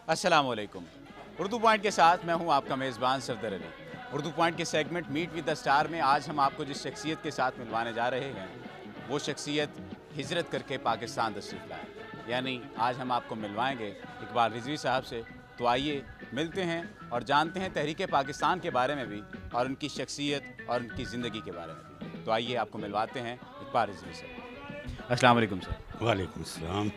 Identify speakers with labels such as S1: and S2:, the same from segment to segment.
S1: السلام علیکم. اردو پوائنٹ کے ساتھ میں ہوں آپ کا میزبان صفدر علی. اردو پوائنٹ کے segment meet with the star میں آج ہم آپ کو جس شخصیت کے ساتھ ملوانے جا رہے ہیں وہ شخصیت ہجرت کر کے پاکستان تشریف لائے. یعنی آج ہم آپ کو ملوائیں گے اقبال رضوی صاحب سے. تو آئیے ملتے ہیں اور جانتے ہیں تحریک پاکستان کے بارے میں بھی اور ان کی شخصیت اور ان کی زندگی کے بارے میں بھی. تو آئیے آپ کو ملواتے ہیں اقبال رضوی سے. السلام علیکم سر.
S2: وعلیکم السلام.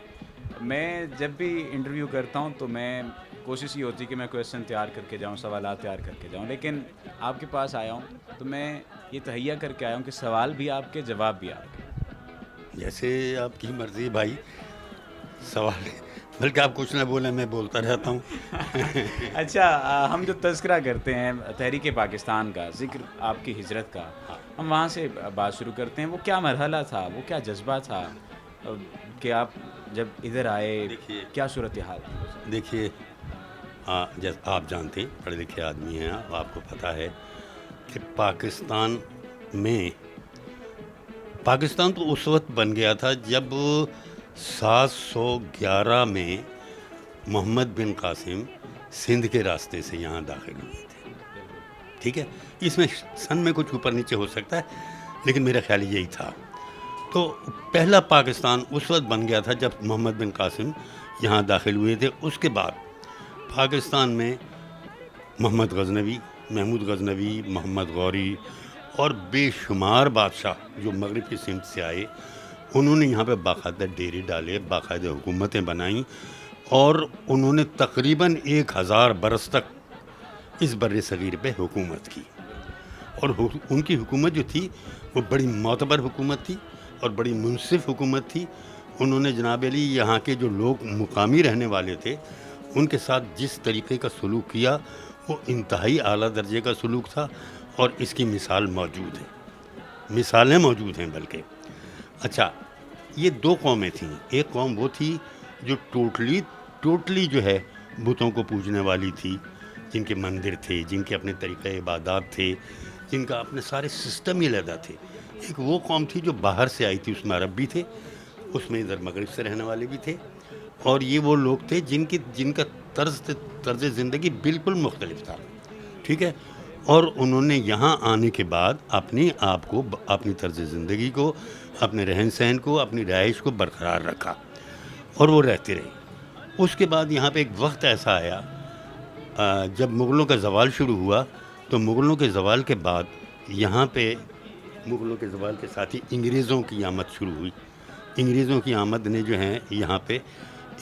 S1: میں جب بھی انٹرویو کرتا ہوں تو میں کوشش یہ ہوتی ہے کہ میں کویشچن تیار کر کے جاؤں, سوالات تیار کر کے جاؤں, لیکن آپ کے پاس آیا ہوں تو میں یہ تہیہ کر کے آیا ہوں کہ سوال بھی آپ کے, جواب بھی آپ کے.
S2: جیسے آپ کی مرضی بھائی. سوال بلکہ آپ کچھ نہ بولیں میں بولتا رہتا ہوں.
S1: اچھا, ہم جو تذکرہ کرتے ہیں تحریک پاکستان کا, ذکر آپ کی ہجرت کا, ہم وہاں سے بات شروع کرتے ہیں. وہ کیا مرحلہ تھا, وہ کیا جذبہ تھا کہ آپ جب ادھر آئے, کیا صورتحال تھی؟
S2: دیکھیے, جیسے آپ جانتے ہیں, پڑھے لکھے آدمی ہیں, آپ کو پتہ ہے کہ پاکستان تو اس وقت بن گیا تھا جب 711 میں محمد بن قاسم سندھ کے راستے سے یہاں داخل ہوئے تھے. ٹھیک ہے, اس میں سن میں کچھ اوپر نیچے ہو سکتا ہے, لیکن میرا خیال یہی تھا. تو پہلا پاکستان اس وقت بن گیا تھا جب محمد بن قاسم یہاں داخل ہوئے تھے. اس کے بعد پاکستان میں محمود غزنوی, محمد غوری اور بے شمار بادشاہ جو مغرب کی سمت سے آئے, انہوں نے یہاں پہ باقاعدہ ڈیرے ڈالے, باقاعدہ حکومتیں بنائیں, اور انہوں نے تقریباً 1000 برس تک اس بر صغیر پہ حکومت کی. اور ان کی حکومت جو تھی وہ بڑی معتبر حکومت تھی اور بڑی منصف حکومت تھی. انہوں نے جناب علی یہاں کے جو لوگ مقامی رہنے والے تھے ان کے ساتھ جس طریقے کا سلوک کیا وہ انتہائی اعلیٰ درجے کا سلوک تھا, اور اس کی مثالیں موجود ہیں بلکہ. اچھا, یہ 2 قومیں تھیں. ایک قوم وہ تھی جو ٹوٹلی جو ہے بتوں کو پوجنے والی تھی, جن کے مندر تھے, جن کے اپنے طریقہ عبادات تھے, جن کا اپنے سارے سسٹم ہی علیحدہ تھے. ایک وہ قوم تھی جو باہر سے آئی تھی, اس میں عرب بھی تھے, اس میں ادھر مغرب سے رہنے والے بھی تھے, اور یہ وہ لوگ تھے جن کا طرز زندگی بالکل مختلف تھا. ٹھیک ہے, اور انہوں نے یہاں آنے کے بعد اپنے آپ کو, اپنی طرز زندگی کو, اپنے رہن سہن کو, اپنی رہائش کو برقرار رکھا, اور وہ رہتے رہے. اس کے بعد یہاں پہ ایک وقت ایسا آیا جب مغلوں کا زوال شروع ہوا, تو مغلوں کے زوال کے بعد یہاں پہ مغلوں کے زوال کے ساتھ ہی انگریزوں کی آمد شروع ہوئی. انگریزوں کی آمد نے جو ہے یہاں پہ,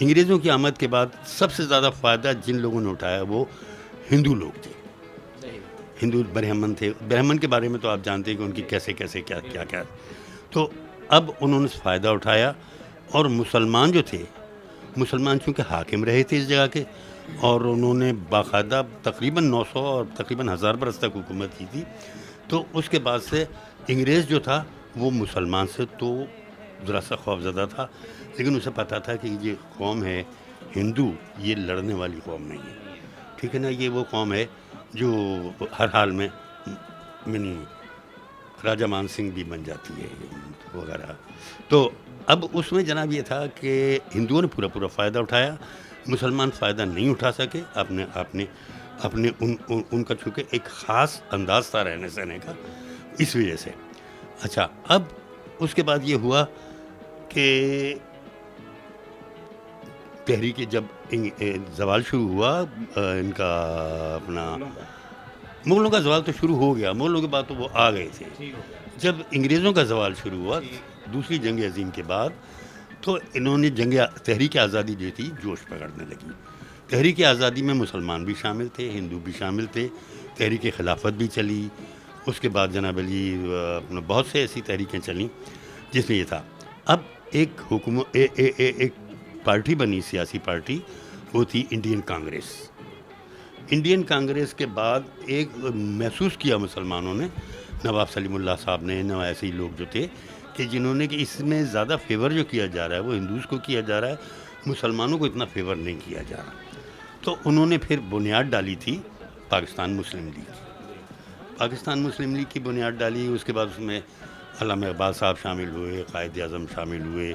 S2: انگریزوں کی آمد کے بعد سب سے زیادہ فائدہ جن لوگوں نے اٹھایا وہ ہندو لوگ تھے. ہندو برہمن تھے. برہمن کے بارے میں تو آپ جانتے ہیں کہ ان کی کیسے کیا. تو اب انہوں نے فائدہ اٹھایا, اور مسلمان جو تھے, مسلمان چونکہ حاکم رہے تھے اس جگہ کے, اور انہوں نے باقاعدہ تقریباً 900 اور تقریباً 1000 برس تک حکومت کی تھی. تو اس کے بعد سے انگریز جو تھا وہ مسلمان سے تو ذرا سا خوف زدہ تھا, لیکن اسے پتہ تھا کہ یہ قوم ہے ہندو, یہ لڑنے والی قوم نہیں ہے. ٹھیک ہے نا, یہ وہ قوم ہے جو ہر حال میں راجہ مان سنگھ بھی بن جاتی ہے وغیرہ. تو اب اس میں جناب یہ تھا کہ ہندوؤں نے پورا فائدہ اٹھایا, مسلمان فائدہ نہیں اٹھا سکے اپنے ان کا چونکہ ایک خاص انداز تھا رہنے سہنے کا, اس وجہ سے. اچھا, اب اس کے بعد یہ ہوا کہ تحریک جب زوال شروع ہوا ان کا, اپنا مغلوں کا زوال تو شروع ہو گیا, مغلوں کے بعد تو وہ آ گئے تھے. جب انگریزوں کا زوال شروع ہوا دوسری جنگ عظیم کے بعد, تو انہوں نے تحریک آزادی جو تھی جوش پکڑنے لگی. تحریک آزادی میں مسلمان بھی شامل تھے, ہندو بھی شامل تھے, تحریک خلافت بھی چلی. اس کے بعد جناب علی بہت سے ایسی تحریکیں چلیں جس میں یہ تھا. اب ایک ایک پارٹی بنی, سیاسی پارٹی, وہ تھی انڈین کانگریس. انڈین کانگریس کے بعد ایک محسوس کیا مسلمانوں نے, نواب سلیم اللہ صاحب نے, ایسے ہی لوگ جو تھے کہ جنہوں نے کہ اس میں زیادہ فیور جو کیا جا رہا ہے وہ ہندوز کو کیا جا رہا ہے, مسلمانوں کو اتنا فیور نہیں کیا جا رہا. تو انہوں نے پھر بنیاد ڈالی تھی پاکستان مسلم لیگ. پاکستان مسلم لیگ کی بنیاد ڈالی. اس کے بعد اس میں علامہ اقبال صاحب شامل ہوئے, قائد اعظم شامل ہوئے,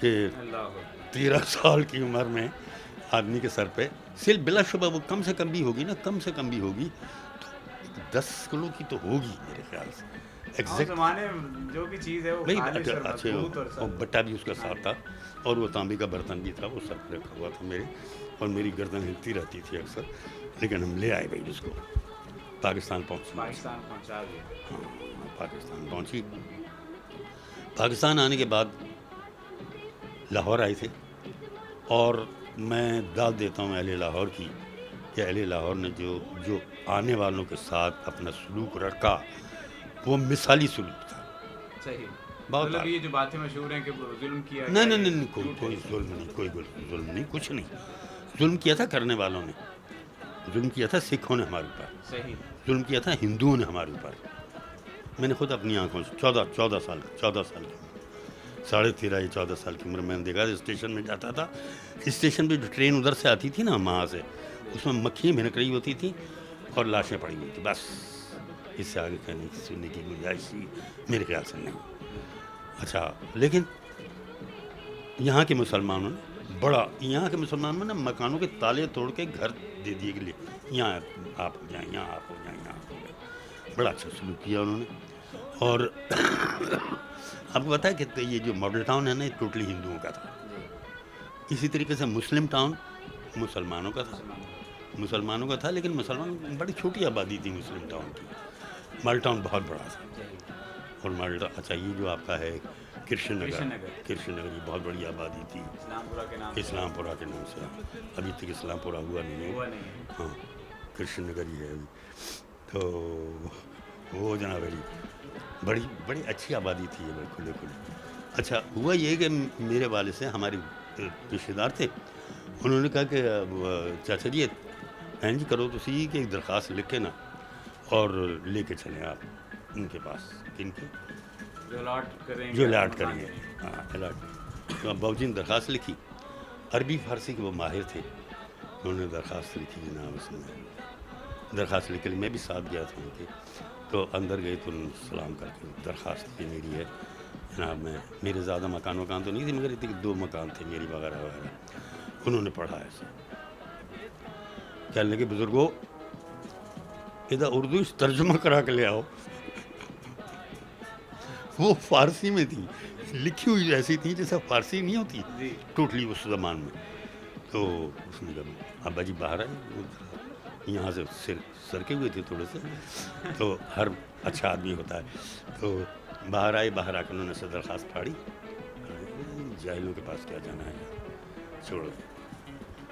S2: کہ 13 سال کی عمر میں آدمی کے سر پہ سل بلا شبہ وہ کم سے کم بھی ہوگی نا، کم سے کم بھی ہوگی تو 10 کلو کی تو ہوگی میرے خیال سے ایگزیکٹ.
S1: جو بھی چیز ہے وہ
S2: اچھے بٹا بھی اس کا ساتھ تھا اور وہ تانبے کا برتن بھی تھا، وہ سر پہ رکھا ہوا تھا میرے، اور میری گردن ہلتی رہتی تھی اکثر. لیکن ہم لے آئے بھائی اس کو، پاکستان پہنچا دیا. ہاں پاکستان پہنچی. پاکستان آنے کے بعد لاہور آئے تھے، اور میں داد دیتا ہوں اہل لاہور کی کہ اہل لاہور نے جو آنے والوں کے ساتھ اپنا سلوک رکھا وہ مثالی سلوک تھا.
S1: صحیح.
S2: بہت
S1: یہ جو باتیں مشہور ہیں کہ ظلم کیا،
S2: نہیں کوئی ظلم نہیں، کوئی ظلم نہیں، کچھ نہیں. ظلم کیا تھا کرنے والوں نے، ظلم کیا تھا سکھوں نے ہمارے اوپر،
S1: صحیح
S2: ظلم کیا تھا ہندوؤں نے ہمارے اوپر. میں نے خود اپنی آنکھوں سے 14 سال کی 13.5 یا 14 سال کی عمر میں نے دیکھا. اسٹیشن میں جاتا تھا، اسٹیشن پہ جو ٹرین ادھر سے آتی تھی نا وہاں سے، اس میں مکھیاں بھنک رہی ہوتی تھیں اور لاشیں پڑی ہوئی تھیں. بس اس سے آگے کہنے کی سننے کی گنجائش میرے خیال سے نہیں. اچھا لیکن یہاں کے مسلمانوں نے مکانوں کے تالے توڑ کے گھر دے دیے کہ یہاں آپ ہو جائیں، یہاں آپ ہو جائیں، یہاں آپ ہو جائیں. بڑا اچھا سلوک کیا انہوں نے. اور آپ کو پتا ہے کہ یہ جو ماڈل ٹاؤن ہے نا یہ ٹوٹلی ہندوؤں کا تھا. اسی طریقے سے مسلم ٹاؤن مسلمانوں کا تھا، لیکن مسلمان بڑی چھوٹی آبادی تھی مسلم ٹاؤن کی. ماڈل ٹاؤن بہت بڑا تھا. اور ماڈل ٹاؤن اچھا یہ جو آپ کا ہے کرشن نگر یہ بہت بڑی آبادی تھی، اسلام پورہ کے نام سے. ابھی تک اسلام پورہ ہوا نہیں ہے. ہاں کرشن نگر ہی ہے ابھی. تو وہ جناب بڑی اچھی آبادی تھی، یہ بڑی کھلے. اچھا ہوا یہ کہ میرے والد سے ہمارے رشتے دار تھے، انہوں نے کہا کہ چاچا جی جی کرو تو سی کہ ایک درخواست لکھ کے نا اور لے کے چلیں آپ ان کے پاس، کن کے جو الاٹ کریں گے. ہاں الاٹ. تو بابو جی نے درخواست لکھی، عربی فارسی کے وہ ماہر تھے، انہوں نے درخواست لکھی جناب. اس میں درخواست لکھ کے میں بھی ساتھ گیا تھا ان کے. تو اندر گئے تو سلام کر کے درخواست کی میری ہے جناب. میرے زیادہ مکان تو نہیں تھے، مگر اتنے 2 مکان تھے میری وغیرہ. انہوں نے پڑھا ایسا، کہنے لگے بزرگوں ادھر اردو ترجمہ کرا کے لے آؤ. وہ فارسی میں تھی، لکھی ہوئی ایسی تھی جیسے فارسی نہیں ہوتی ٹوٹلی اس زمان میں. تو اس نے کہا ابا جی باہر آئے، یہاں سے سرکے ہوئے تھے تھوڑے سے، تو ہر اچھا آدمی ہوتا ہے. تو باہر آئے، باہر آ کے انہوں نے سے درخواست پھاڑی. جاہلوں کے پاس کیا جانا ہے، چھوڑو.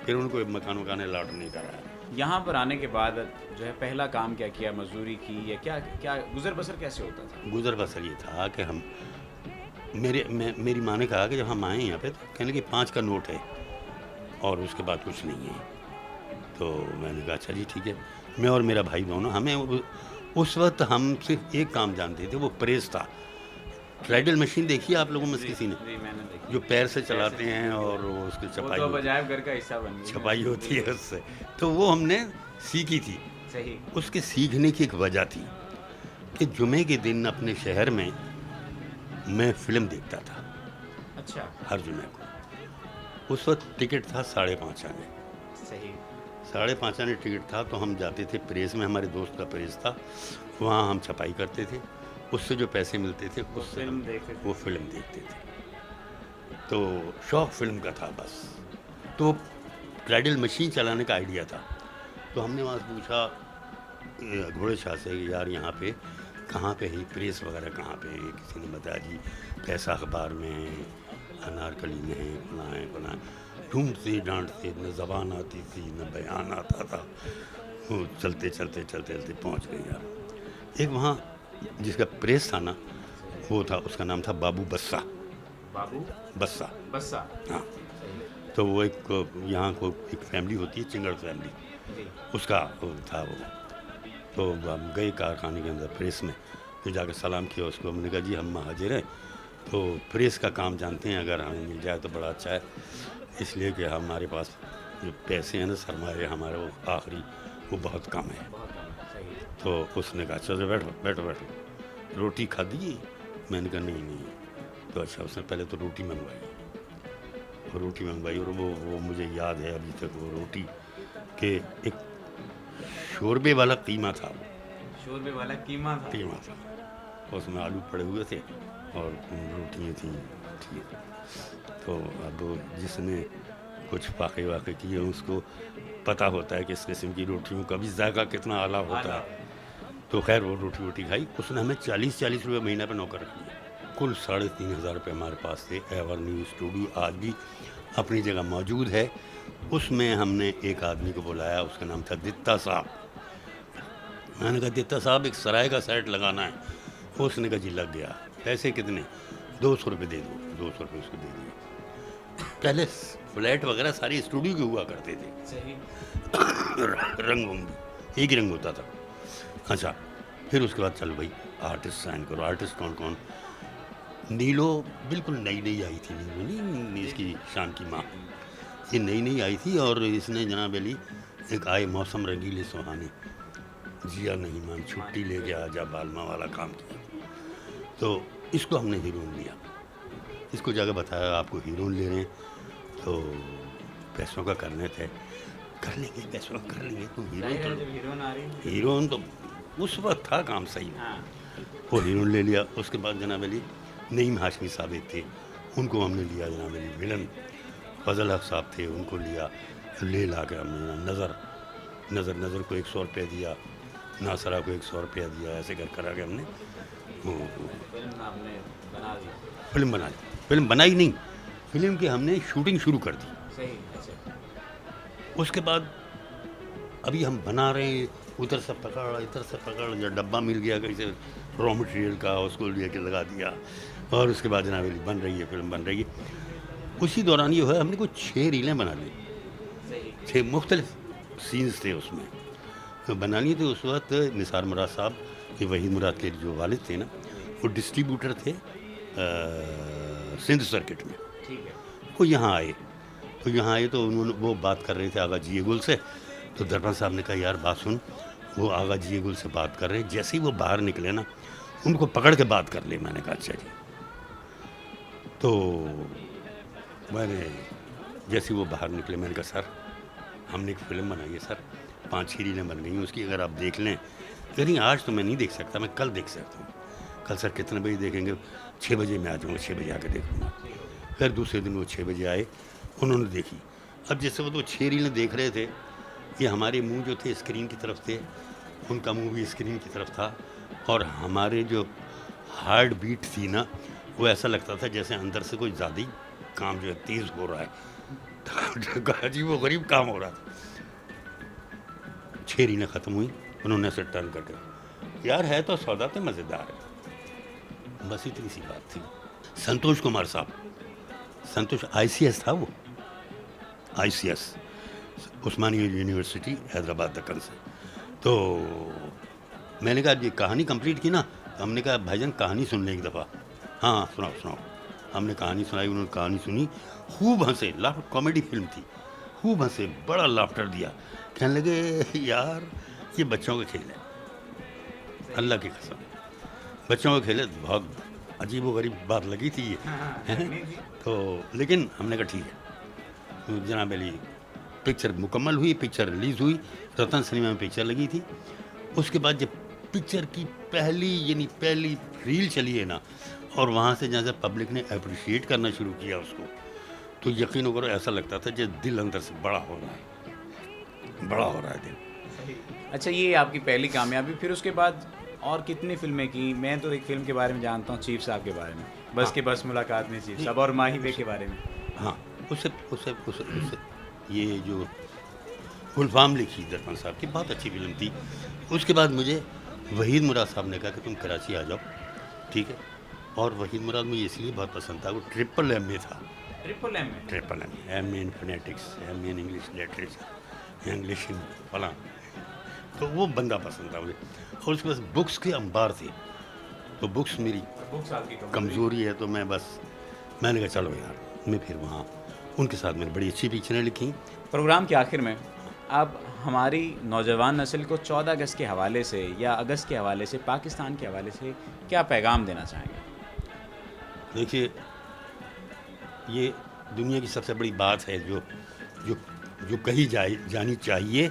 S2: پھر ان کو مکان الاٹ نہیں کرایا.
S1: یہاں پر آنے کے بعد جو ہے پہلا کام کیا مزدوری کی یا کیا گزر بسر کیسے ہوتا تھا؟
S2: گزر بسر یہ تھا کہ میری ماں نے کہا کہ جب ہم آئے یہاں پہ تو کہنے لگے 5 کا نوٹ ہے اور اس کے بعد کچھ نہیں ہے. تو میں نے کہا اچھا جی ٹھیک ہے. میں اور میرا بھائی دونوں، ہمیں اس وقت ہم صرف ایک کام جانتے تھے، وہ پریس تھا. ٹرائڈل مشین دیکھی ہے آپ لوگوں میں کسی نے؟ جو پیر سے چلاتے ہیں اور وہ اس کی چھپائی ہوتی ہے اس سے. تو وہ ہم نے سیکھی تھی. اس کے سیکھنے کی ایک وجہ تھی کہ جمعے کے دن اپنے شہر میں میں فلم دیکھتا تھا.
S1: اچھا.
S2: ہر جمعے کو. اس وقت ٹکٹ تھا 5.5 آنے. 5.5 آنے ٹکٹ تھا. تو ہم جاتے تھے پریس میں، ہمارے دوست کا پریس تھا، وہاں ہم چھپائی کرتے تھے. اس سے جو پیسے ملتے تھے اس سے وہ فلم دیکھتے تھے. تو شوق فلم کا تھا بس. تو ٹرائڈل مشین چلانے کا آئیڈیا تھا. تو ہم نے وہاں سے پوچھا گھوڑے شاہ سے یار یہاں پہ کہاں پہ ہے پریس وغیرہ کہاں پہ ہے؟ کسی نے بتایا جی پیسہ اخبار میں ہے، انارکلی میں ہے، فلاں ہے فلاں. ڈھونڈتے ڈانٹتے، نہ زبان آتی تھی نہ بیان آتا تھا. وہ چلتے پہنچ گئے یار. ایک وہاں جس کا پریس تھا نا وہ تھا، اس کا نام تھا بابو بسا. ہاں. تو وہ ایک یہاں کو ایک فیملی ہوتی ہے چنگڑ فیملی، اس کا تھا وہ. تو ہم گئے کارخانے کے اندر پریس میں، تو جا کے سلام کیا اس کو. ہم نے کہا جی ہم مہاجر ہیں، تو پریس کا کام جانتے ہیں، اگر ہمیں مل جائے تو بڑا اچھا ہے، اس لیے کہ ہمارے پاس جو پیسے ہیں نا سرمایہ ہمارا وہ آخری وہ بہت کم ہے. تو اس نے کہا چلو بیٹھو روٹی کھا دی؟ میں نے کہا نہیں. تو اچھا اس نے پہلے تو روٹی منگوائی. روٹی منگوائی, اور وہ مجھے یاد ہے ابھی تک وہ روٹی کہ ایک شوربے والا قیمہ تھا,
S1: شوربے والا قیمہ تھا,
S2: اس میں آلو پڑے ہوئے تھے اور روٹیاں تھیں. ٹھیک, تو اب جس نے کچھ واقعی کیے اس کو پتہ ہوتا ہے کہ اس قسم کی روٹیوں کا بھی ذائقہ کتنا اعلیٰ ہوتا ہے. تو خیر وہ روٹی کھائی. اس نے ہمیں 40 روپے مہینہ پہ نوکر رکھ دیا. کل 3,500 روپے ہمارے پاس تھے. ایور نیوز اسٹوڈیو آج بھی اپنی جگہ موجود ہے. اس میں ہم نے ایک آدمی کو بلایا, اس کا نام تھا دتا صاحب. میں نے کہا دتا صاحب ایک سرائے کا سیٹ لگانا ہے. اس نے کہا جی لگ گیا. پیسے کتنے؟ 200 روپے دے دو. 200 روپے اس کو دے دیے. پہلے فلیٹ وغیرہ ساری اسٹوڈیو کے ہوا کرتے تھے, رنگ ایک ہی رنگ ہوتا تھا. اچھا, پھر اس کے بعد چل بھائی آرٹسٹ سائن کرو. آرٹسٹ کون کون؟ نیلو بالکل نئی آئی تھی. نیلو نہیں اس کی شان کی ماں, یہ نئی آئی تھی, اور اس نے جناب علی ایک آئے موسم رنگیلے سہانے, جیا نہیں مان چھٹی لے کے آجا بالما والا کام کیا. تو اس کو ہم نے ہیرون لیا. اس کو جا کے بتایا آپ کو ہیرون لے رہے ہیں تو پیسوں کا کرنے تھے, کر لیں گے پیسوں کا کر لیں گے. تو ہیرون تو اس وقت تھا کام صحیح. وہ ہیرون لے لیا. اس کے بعد جناب علی نعیم ہاشمی صاحب تھے, ان کو ہم نے لیا. جناب علی ولن فضل حق صاحب تھے, ان کو لیا. لا کے ہم نے نظر کو 100 روپے دیا, ناصرہ کو 100 روپیہ دیا. ایسے کر کے ہم نے فلم بنا لی. فلم بنائی نہیں, فلم کی ہم نے شوٹنگ شروع کر دی. اس کے بعد ابھی ہم بنا رہے ہیں, ادھر سے پکڑ, جو ڈبہ مل گیا کہیں سے را مٹیریل کا, اس کو لے کے لگا دیا. اور اس کے بعد جناب علی بن رہی ہے, فلم بن رہی ہے. اسی دوران یہ ہوا ہم نے کوئی 6 ریلیں بنا لی. 6 مختلف سینز تھے اس میں بنا لی. تو اس وقت نثار مراد صاحب, یہ وحید مراد کے جو والد تھے نا, وہ ڈسٹریبیوٹر تھے سندھ سرکٹ میں. وہ یہاں آئے تو انہوں نے وہ بات کر رہے تھے آغا جی گل سے. تو درپن صاحب نے کہا یار بات سن, وہ آغا جی گل سے بات کر رہے ہیں. جیسے ہی وہ باہر نکلے نا, ان کو پکڑ کے بات کر لے. میں نے کہا اچھا جی. تو میں نے جیسے وہ باہر نکلے, میں نے کہا سر ہم نے ایک فلم بنائی ہے سر, 5-6 ریلیں بن گئی ہیں اس کی, اگر آپ دیکھ لیں. کہ نہیں آج تو میں نہیں دیکھ سکتا, میں کل دیکھ سکتا ہوں. کل سر کتنے بجے دیکھیں گے؟ 6 بجے میں آ جاؤں گا, 6 بجے آ کے دیکھوں گا. پھر دوسرے دن وہ 6 بجے آئے, انہوں نے دیکھی. اب جیسے وہ 6 ریلیں دیکھ رہے تھے, یہ ہمارے منہ جو تھے اسکرین کی طرف تھے, ان کا منہ بھی اسکرین کی طرف تھا, اور ہمارے جو ہارٹ بیٹ تھی نا, وہ ایسا لگتا تھا جیسے اندر سے کوئی زیادہ کام جو ہے تیز ہو رہا ہے. عجیب و غریب کام ہو رہا تھا. 6 ریلیں ختم ہوئی, انہوں نے اسے ٹرن کر کے یار ہے تو سودا تو مزیدار ہے. بس اتنی سی بات تھی. سنتوش کمار صاحب, سنتوش ICS تھا, وہ ICS عثمانیہ یونیورسٹی حیدرآباد دکن سے. تو میں نے کہا یہ کہانی کمپلیٹ کی نا, ہم نے کہا بھائی جان کہانی سن لیں ایک دفعہ. ہاں سناؤ. ہم نے کہانی سنائی, انہوں نے کہانی سنی, خوب ہنسے. کامیڈی فلم تھی, خوب ہنسے, بڑا لافٹر دیا. کہنے لگے یار یہ بچوں کا کھیل ہے, اللہ کی قسم بچوں کا کھیل ہے. بہت عجیب و غریب بات لگی تھی یہ. تو لیکن ہم نے کہا ٹھیک ہے. جناب علی پکچر مکمل ہوئی, پکچر ریلیز ہوئی, رتن سنیما میں پکچر لگی تھی. اس کے بعد جب پکچر کی پہلی ریل چلی ہے نا, اور وہاں سے جہاں سے پبلک نے اپریشیٹ کرنا شروع کیا اس کو, تو یقین کرو ایسا لگتا تھا جیسے دل اندر سے بڑا ہو رہا ہے دل.
S1: اچھا, یہ آپ کی پہلی کامیابی. پھر اس کے بعد اور کتنی فلمیں کی؟ میں تو ایک فلم کے بارے میں جانتا ہوں, چیف صاحب کے بارے میں, بس کے بس ملاقات میں چیف صاحب, اور ماہی بے کے بارے میں.
S2: ہاں, اسے یہ جو گلفام لکھی درپن صاحب کی, بہت اچھی فلم تھی. اس کے بعد مجھے وحید مراد صاحب نے کہا کہ تم کراچی آ جاؤ, ٹھیک ہے. اور وحید مراد مجھے اس لیے بہت پسند تھا, وہ ٹرپل میں تھا. M A in phonetics, M A in English literature, English in فلاں. تو وہ بندہ پسند تھا مجھے. اور اس کے پاس بکس کے انبار تھے, تو بکس میری کمزوری ہے. تو میں نے کہا چلو یار, میں پھر وہاں ان کے ساتھ میں نے بڑی اچھی پکچریں لکھیں.
S1: پروگرام کے آخر میں آپ ہماری نوجوان نسل کو 14 اگست کے حوالے سے یا اگست کے حوالے سے, پاکستان کے حوالے سے کیا پیغام دینا چاہیں گے؟
S2: دیکھیے, یہ دنیا کی سب سے بڑی بات ہے جو کہی جانی چاہیے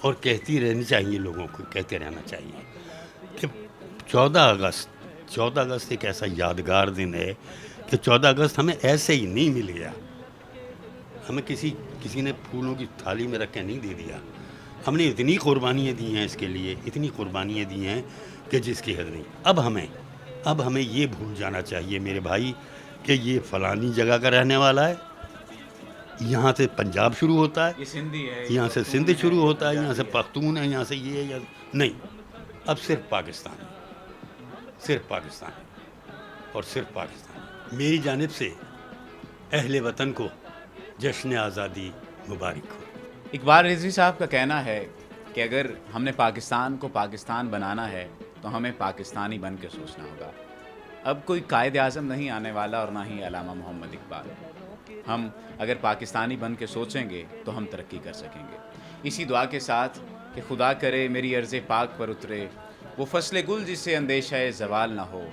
S2: اور کہتی رہنی چاہیے، لوگوں کو کہتے رہنا چاہیے کہ 14 اگست ایک ایسا یادگار دن ہے کہ 14 اگست ہمیں ایسے ہی نہیں مل گیا، ہمیں کسی نے پھولوں کی تھالی میں رکھ کے نہیں دے دیا، ہم نے اتنی قربانیاں دی ہیں اس کے لیے، اتنی قربانیاں دی ہیں کہ جس کی حد نہیں۔ اب ہمیں یہ بھول جانا چاہیے میرے بھائی کہ یہ فلانی جگہ کا رہنے والا ہے، یہاں سے پنجاب شروع ہوتا ہے،
S1: یہ سندھی ہے،
S2: یہاں سے سندھ شروع ہوتا ہے، یہاں سے پختون ہے، یہاں سے یہ ہے، نہیں، اب صرف پاکستان ہے اور صرف پاکستان۔ میری جانب سے اہل وطن کو جشن آزادی مبارک ہو۔
S1: اقبال رضوی صاحب کا کہنا ہے کہ اگر ہم نے پاکستان کو پاکستان بنانا ہے تو ہمیں پاکستانی بن کے سوچنا ہوگا۔ اب کوئی قائد اعظم نہیں آنے والا اور نہ ہی علامہ محمد اقبال۔ ہم اگر پاکستانی بن کے سوچیں گے تو ہم ترقی کر سکیں گے۔ اسی دعا کے ساتھ کہ خدا کرے میری عرض پاک پر اترے وہ فصل گل جس سے اندیشہ زوال نہ ہو،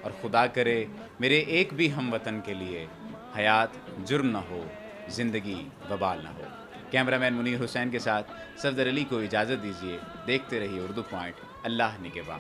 S1: اور خدا کرے میرے ایک بھی ہم وطن کے لیے حیات جرم نہ ہو، زندگی وبال نہ ہو۔ کیمرہ مین منیر حسین کے ساتھ صفدر علی کو اجازت دیجیے۔ دیکھتے رہیے اردو پوائنٹ۔ اللہ نگہباں۔